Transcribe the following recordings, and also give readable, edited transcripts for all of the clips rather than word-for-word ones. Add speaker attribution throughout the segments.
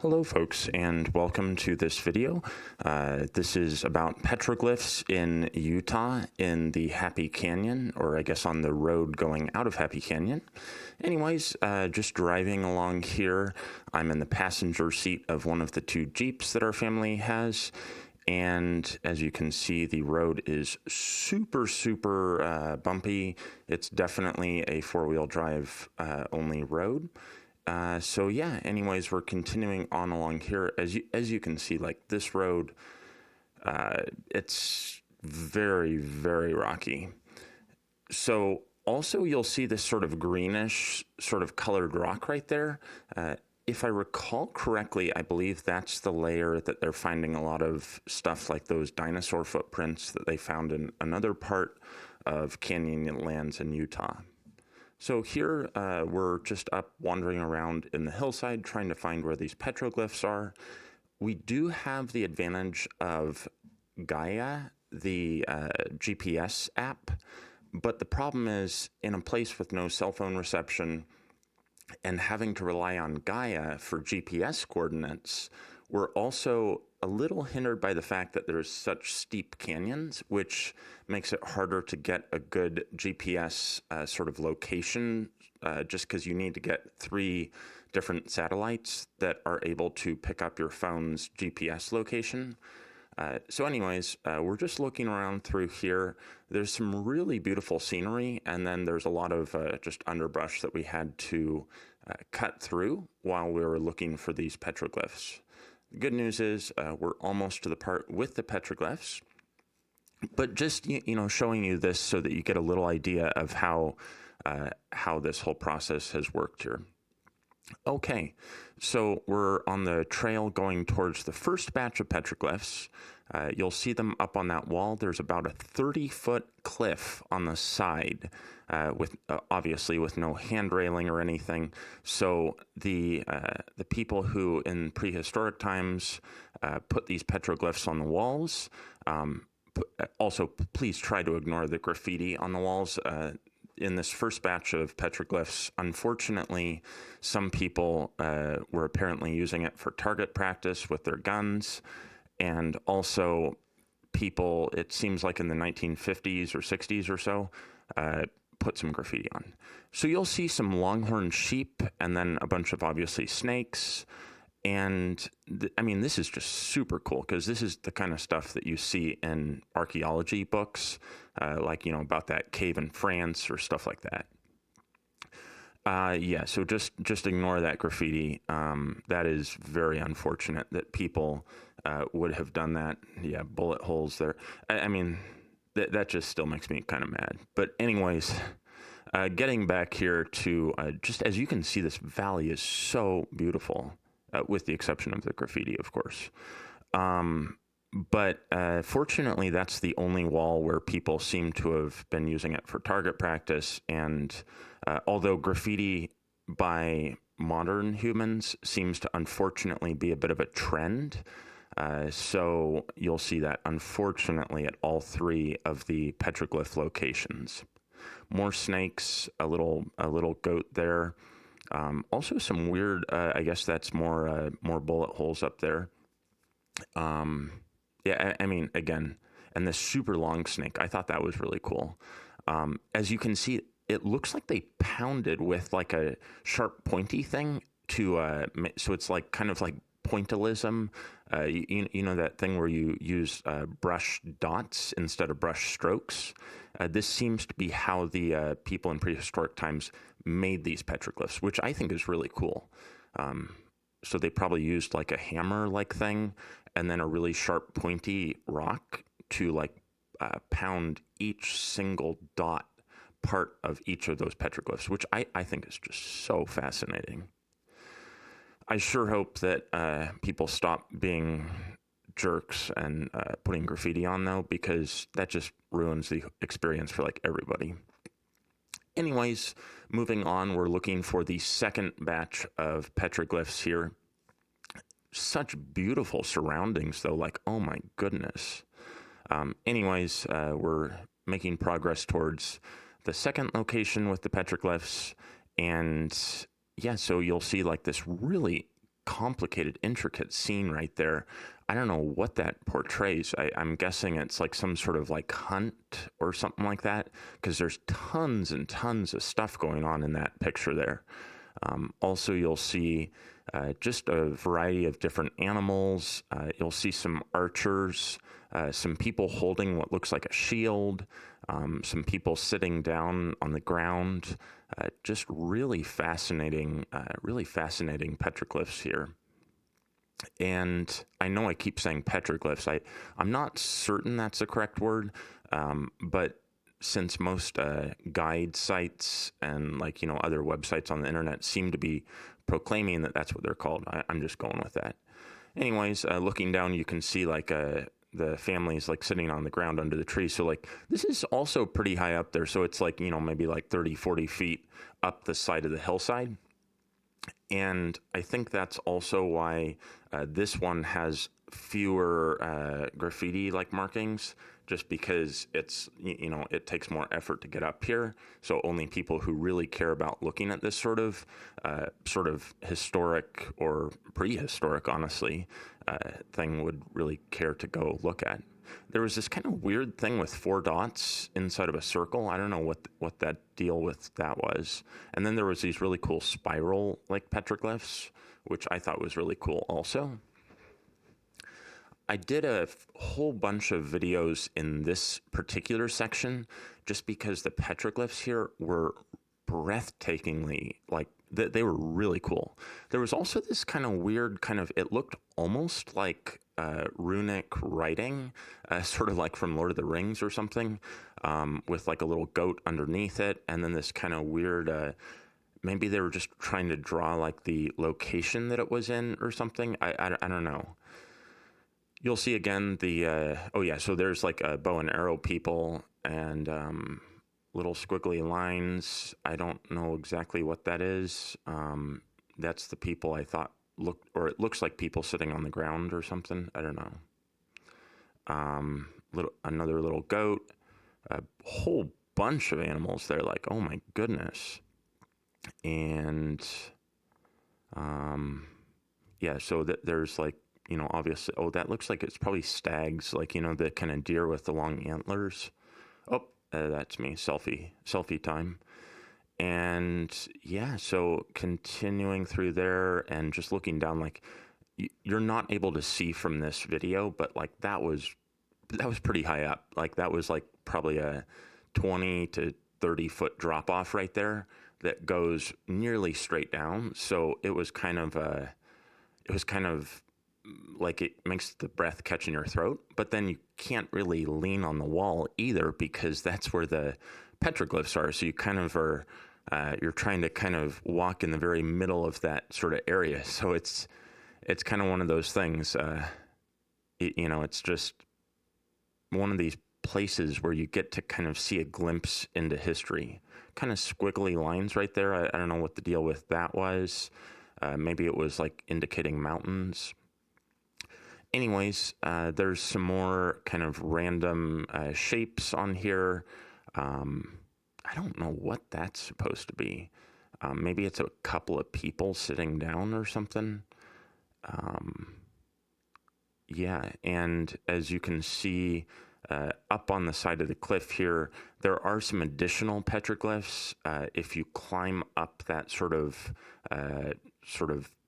Speaker 1: Hello folks, and welcome to this video. This is about petroglyphs in Utah in the Happy Canyon, or I guess on the road going out of Happy Canyon. Anyways, just driving along here. I'm in the passenger seat of one of the two Jeeps that our family has. And as you can see, the road is super bumpy. It's definitely a four-wheel drive only road. So yeah, anyways, we're continuing on along here. As you can see, like this road, it's very rocky. So also you'll see this sort of greenish sort of colored rock right there. If I recall correctly, I believe that's the layer that they're finding a lot of stuff like those dinosaur footprints that they found in another part of canyon lands in Utah. So here we're just up wandering around in the hillside trying to find where these petroglyphs are. We do have the advantage of Gaia, the GPS app, but the problem is in a place with no cell phone reception and having to rely on Gaia for GPS coordinates, we're also a little hindered by the fact that there's such steep canyons, which makes it harder to get a good GPS sort of location, just because you need to get 3 different satellites that are able to pick up your phone's GPS location. So anyways, we're just looking around through here. There's some really beautiful scenery, and then there's a lot of just underbrush that we had to cut through while we were looking for these petroglyphs. The good news is we're almost to the part with the petroglyphs, but just showing you this so that you get a little idea of how this whole process has worked here. Okay, so we're on the trail going towards the first batch of petroglyphs. You'll see them up on that wall. There's about a 30-foot cliff on the side, with obviously with no hand railing or anything. So the people who in prehistoric times put these petroglyphs on the walls. Also, please try to ignore the graffiti on the walls. In this first batch of petroglyphs, unfortunately, some people were apparently using it for target practice with their guns, and also people, it seems like in the 1950s or 60s or so, put some graffiti on. So you'll see some longhorn sheep and then a bunch of obviously snakes. And I mean, this is just super cool because this is the kind of stuff that you see in archaeology books, like, about that cave in France or stuff like that. Yeah, so just ignore that graffiti. That is very unfortunate that people would have done that. Yeah, bullet holes there. I mean, that just still makes me kind of mad. But anyways, getting back here to just as you can see, this valley is so beautiful. With the exception of the graffiti, of course. But fortunately, that's the only wall where people seem to have been using it for target practice. And although graffiti by modern humans seems to unfortunately be a bit of a trend, so you'll see that unfortunately at all 3 of the petroglyph locations. More snakes, a little goat there. Also some weird, I guess that's more bullet holes up there. Yeah, I mean, again, and this super long snake, I thought that was really cool. As you can see, it looks like they pounded with like a sharp pointy thing to, so it's like kind of like pointillism. You know that thing where you use brush dots instead of brush strokes? This seems to be how the people in prehistoric times made these petroglyphs, which I think is really cool. So they probably used like a hammer-like thing and then a really sharp pointy rock to like pound each single dot part of each of those petroglyphs, which I think is just so fascinating. I sure hope that people stop being jerks and putting graffiti on, though, because that just ruins the experience for like everybody. Anyways, moving on, we're looking for the second batch of petroglyphs here. Such beautiful surroundings, though, like, oh my goodness. Anyways, we're making progress towards the second location with the petroglyphs, and yeah, so you'll see like this really complicated, intricate scene right there. I don't know what that portrays. I'm guessing it's like some sort of like hunt or something like that, because there's tons and tons of stuff going on in that picture there. Also, you'll see just a variety of different animals. You'll see some archers, some people holding what looks like a shield, some people sitting down on the ground. Just really fascinating petroglyphs here. And I know I keep saying petroglyphs. I'm not certain that's the correct word, but since most guide sites and like, other websites on the internet seem to be proclaiming that that's what they're called, I'm just going with that. Anyways, looking down, you can see like the families like sitting on the ground under the tree. So like this is also pretty high up there. So it's like, maybe like 30, 40 feet up the side of the hillside. And I think that's also why this one has fewer graffiti like markings, just because it's, it takes more effort to get up here. So only people who really care about looking at this sort of historic or prehistoric, honestly, thing would really care to go look at. There was this kind of weird thing with 4 dots inside of a circle. I don't know what that deal with that was. And then there was these really cool spiral like petroglyphs, which I thought was really cool also. I did a whole bunch of videos in this particular section just because the petroglyphs here were breathtakingly, like, they were really cool. There was also this kind of weird it looked almost like runic writing, sort of like from Lord of the Rings or something, with like a little goat underneath it. And then this kind of weird, maybe they were just trying to draw like the location that it was in or something. I don't know. You'll see again so there's like a bow and arrow people and little squiggly lines. I don't know exactly what that is. That's the people I thought it looks like people sitting on the ground or something. I don't know. Another little goat, a whole bunch of animals there. Like, oh my goodness. And so there's like, obviously, that looks like it's probably stags, like, the kind of deer with the long antlers. Oh, that's me, selfie time. And so continuing through there and just looking down, like, you're not able to see from this video, but like that was pretty high up. Like that was like probably a 20 to 30 foot drop off right there that goes nearly straight down. So it was kind of like it makes the breath catch in your throat, but then you can't really lean on the wall either because that's where the petroglyphs are. So you kind of are, you're trying to kind of walk in the very middle of that sort of area. So it's kind of one of those things, it's just one of these places where you get to kind of see a glimpse into history. Kind of squiggly lines right there. I don't know what the deal with that was. Maybe it was like indicating mountains. Anyways, there's some more kind of random shapes on here. I don't know what that's supposed to be. Maybe it's a couple of people sitting down or something. And as you can see up on the side of the cliff here, there are some additional petroglyphs. If you climb up that sort of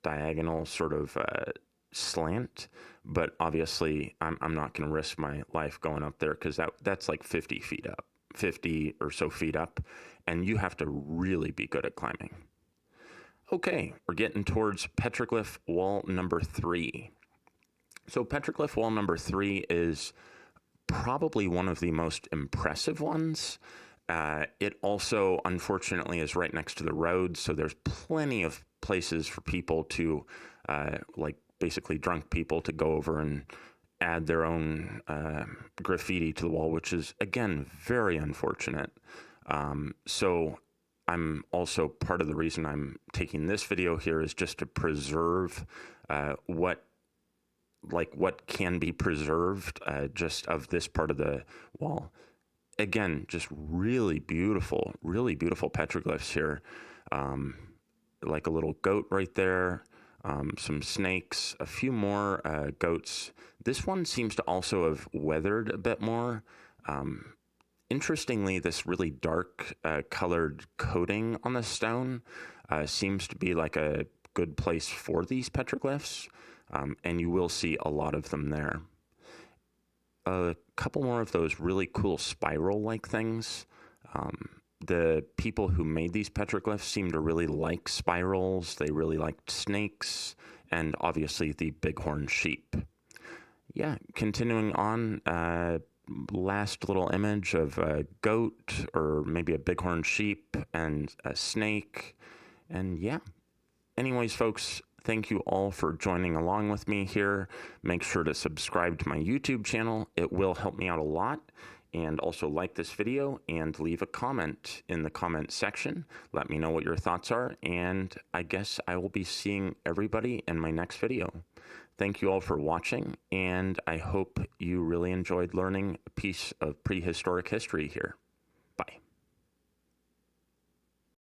Speaker 1: diagonal slant, but obviously I'm not going to risk my life going up there because that's like 50 feet up, 50 or so feet up, and you have to really be good at climbing. Okay, we're getting towards petroglyph wall number 3. So petroglyph wall number 3 is probably one of the most impressive ones. It also, unfortunately, is right next to the road, so there's plenty of places for people to, basically drunk people, to go over and add their own graffiti to the wall, which is, again, very unfortunate. So I'm also, part of the reason I'm taking this video here is just to preserve what can be preserved just of this part of the wall. Again, just really beautiful petroglyphs here. Like a little goat right there. some snakes, a few more goats. This one seems to also have weathered a bit more. Interestingly, this really dark colored coating on the stone seems to be like a good place for these petroglyphs, and you will see a lot of them there. A couple more of those really cool spiral-like things. The people who made these petroglyphs seem to really like spirals. They really liked snakes, and obviously the bighorn sheep. Yeah, continuing on, last little image of a goat or maybe a bighorn sheep and a snake. And yeah, anyways, folks, thank you all for joining along with me here. Make sure to subscribe to my YouTube channel. It will help me out a lot. And also like this video and leave a comment in the comment section. Let me know what your thoughts are. And I guess I will be seeing everybody in my next video. Thank you all for watching, and I hope you really enjoyed learning a piece of prehistoric history here.